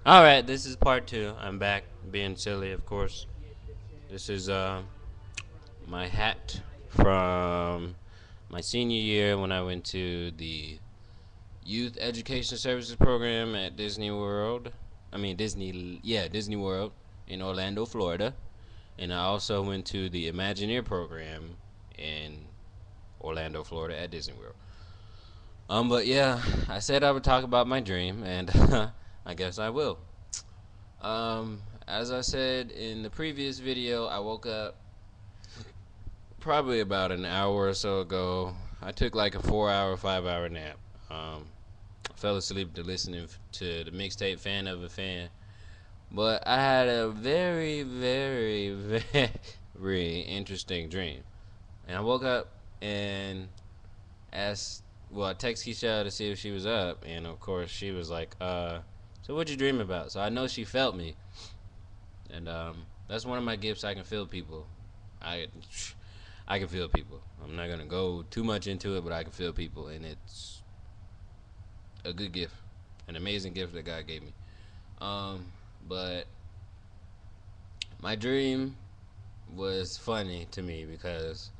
Alright, this is part two. I'm back being silly, of course. This is my hat from my senior year when I went to the Youth Education Services program at Disney World. Disney World in Orlando, Florida. And I also went to the Imagineer program in Orlando, Florida at Disney World. But yeah, I said I would talk about my dream, and I guess I will. As I said in the previous video, I woke up probably about an hour or so ago. I took like a 4 hour, 5 hour nap. I fell asleep to listening to the mixtape Fan of a Fan. But I had a very, very, very interesting dream. And I woke up and asked, I texted Keisha to see if she was up. And of course, she was like, so what'd you dream about? So I know she felt me. And that's one of my gifts. I can feel people. I I can feel people. I'm not gonna go too much into it, but I can feel people, and it's a good gift, an amazing gift that God gave me. But my dream was funny to me because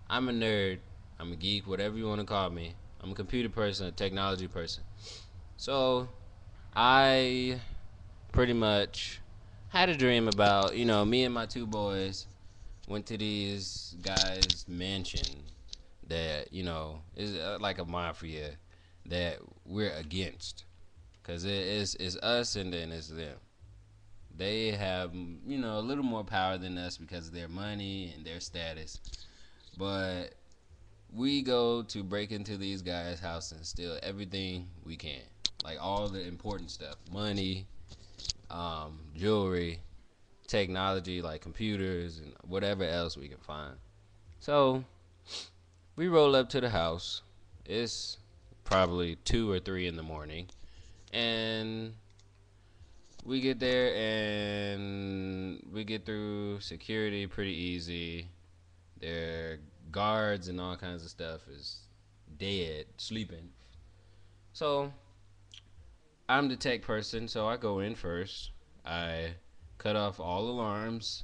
I'm a nerd, I'm a geek, whatever you want to call me. I'm a computer person, a technology person. So I pretty much had a dream about me and my two boys went to these guys' mansion that is like a mafia that we're against, because it's us and then it's them. They have a little more power than us because of their money and their status, but we go to break into these guys' house and steal everything we can, like all the important stuff, money, jewelry, technology like computers and whatever else we can find. So we roll up to the house. It's probably 2 or 3 in the morning, and we get there and we get through security pretty easy. Their guards and all kinds of stuff is dead, sleeping. So I'm the tech person, so I go in first. I cut off all alarms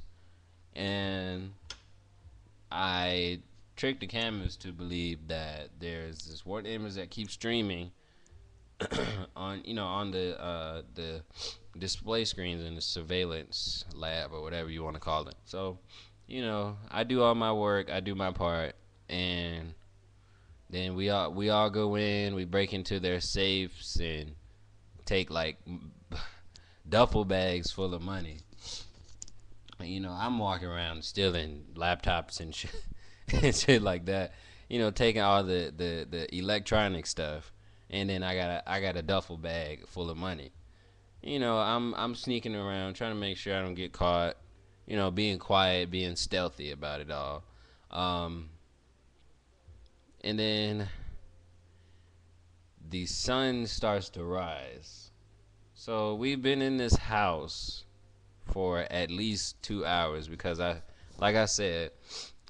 and I trick the cameras to believe that there's this one image that keeps streaming on the display screens in the surveillance lab or whatever you want to call it. So, I do all my work, I do my part, and then we all go in, we break into their safes and take like duffel bags full of money. I'm walking around stealing laptops and shit, and shit like that. Taking all the electronic stuff, and then I got a duffel bag full of money. I'm sneaking around trying to make sure I don't get caught. Being quiet, being stealthy about it all. Um, and then the sun starts to rise. So we've been in this house for at least 2 hours because like I said,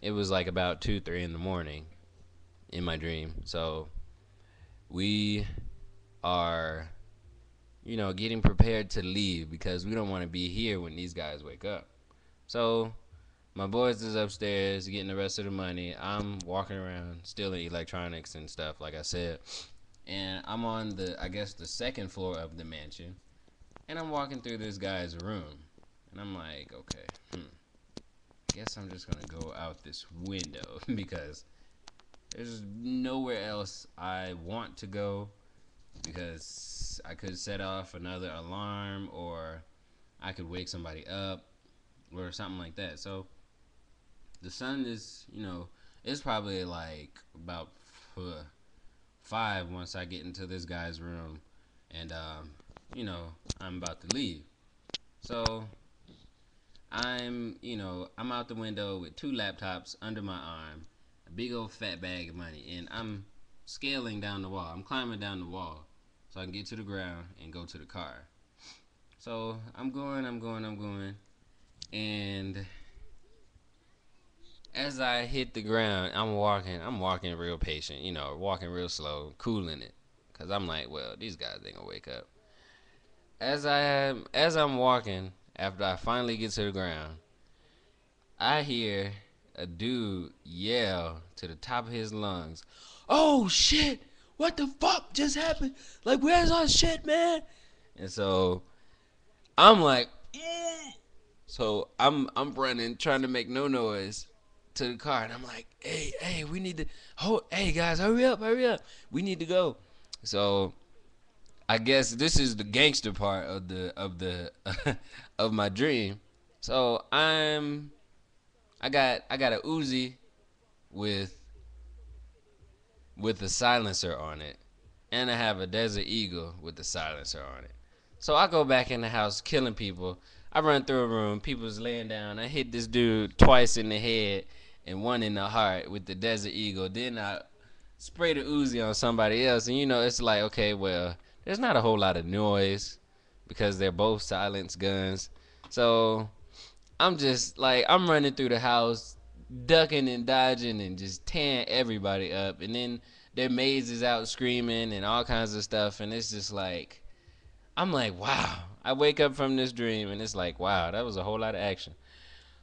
it was like about 2, 3 in the morning in my dream. So we are, getting prepared to leave because we don't want to be here when these guys wake up. So my boys is upstairs getting the rest of the money. I'm walking around stealing electronics and stuff, like I said. And I'm on I guess the second floor of the mansion. And I'm walking through this guy's room. And I'm like, okay, guess I'm just gonna go out this window because there's nowhere else I want to go, because I could set off another alarm or I could wake somebody up or something like that. So the sun is, it's probably like about 5 once I get into this guy's room, and I'm about to leave. So I'm out the window with 2 laptops under my arm, a big old fat bag of money, and I'm scaling down the wall. I'm climbing down the wall so I can get to the ground and go to the car. So I'm going, and as I hit the ground, I'm walking real patient, walking real slow, cooling it, cause I'm like, well, these guys ain't gonna wake up. as I'm walking, after I finally get to the ground, I hear a dude yell to the top of his lungs, "Oh shit! What the fuck just happened? Like, where's our shit, man?" And so I'm like, so I'm running, trying to make no noise to the car, and I'm like, hey, we need to hold. Hey guys, hurry up, we need to go. So I guess this is the gangster part of the of my dream. So I got a Uzi with a silencer on it, and I have a Desert Eagle with the silencer on it. So I go back in the house killing people. I run through a room, people's laying down. I hit this dude twice in the head and one in the heart with the Desert Eagle. Then I spray the Uzi on somebody else, and it's like, okay, well, there's not a whole lot of noise because they're both silenced guns. So I'm just like, I'm running through the house, ducking and dodging and just tearing everybody up. And then their maids is out screaming and all kinds of stuff. And it's just like, I'm like, wow. I wake up from this dream and it's like, wow, that was a whole lot of action.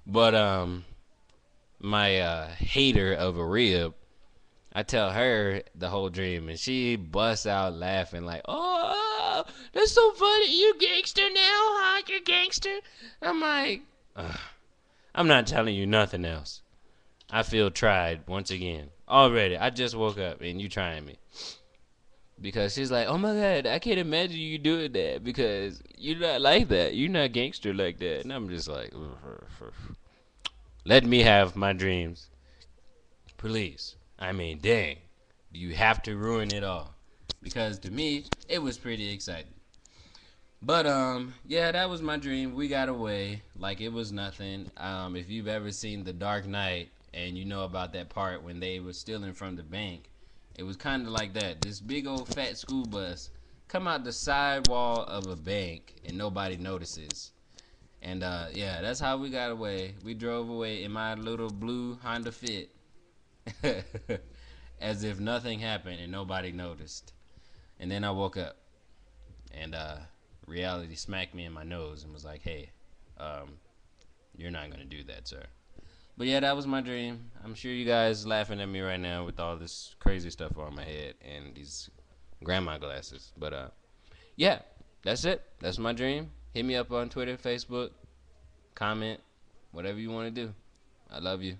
But my hater of a rib, I tell her the whole dream and she busts out laughing like, oh, that's so funny. You gangster now, huh? You're gangster. I'm like, ugh. I'm not telling you nothing else. I feel tried once again. Already. I just woke up and you trying me. Because she's like, oh my god, I can't imagine you doing that because you're not like that. You're not gangster like that. And I'm just like, let me have my dreams. Please. I mean, dang. You have to ruin it all. Because to me, it was pretty exciting. But yeah, that was my dream. We got away like it was nothing. If you've ever seen The Dark Knight and you know about that part when they were stealing from the bank, it was kind of like that. This big old fat school bus come out the side wall of a bank and nobody notices. And yeah, that's how we got away. We drove away in my little blue Honda Fit, as if nothing happened and nobody noticed. And then I woke up and reality smacked me in my nose and was like, "Hey, um, you're not gonna do that, sir." But yeah, that was my dream. I'm sure you guys laughing at me right now with all this crazy stuff on my head and these grandma glasses. But yeah, that's it. That's my dream. Hit me up on Twitter, Facebook, comment, whatever you want to do. I love you.